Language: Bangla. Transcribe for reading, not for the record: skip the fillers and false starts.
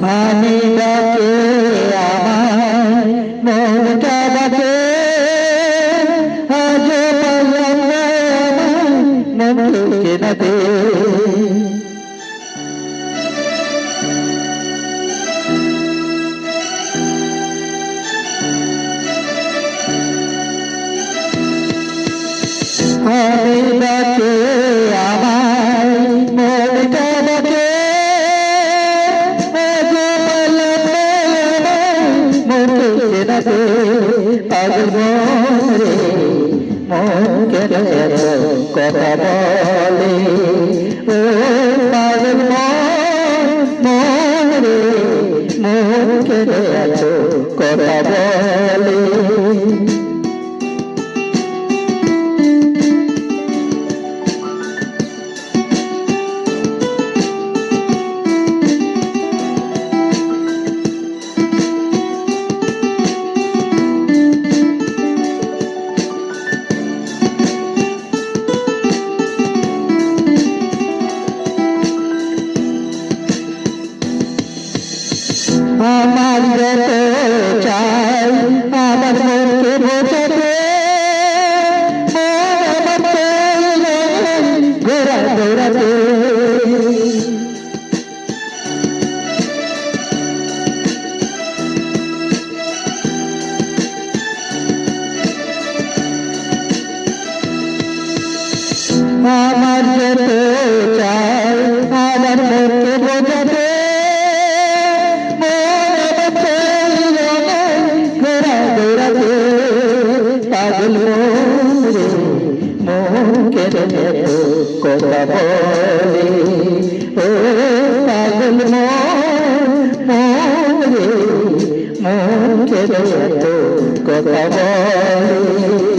আমি ডাকে আমার মনটা ডাকে আজ পাইলাম না আমার মনকে ডাকে আমি ডাকে আমার মনটা ডাকে মনকে ডাকে পাগল রে মনকে ডাকে কথা বলে ও পাগল মন রে মনকে ডাকে কথা বলে আমার যত চাই আমার মনকে বোঝাতে ঘোরা ঘোরাতে আমার যত চাই আমার মনকে বোঝাতে পাগল রে মনকে কথা বলে ও পাগল রে মনকে কথা বলে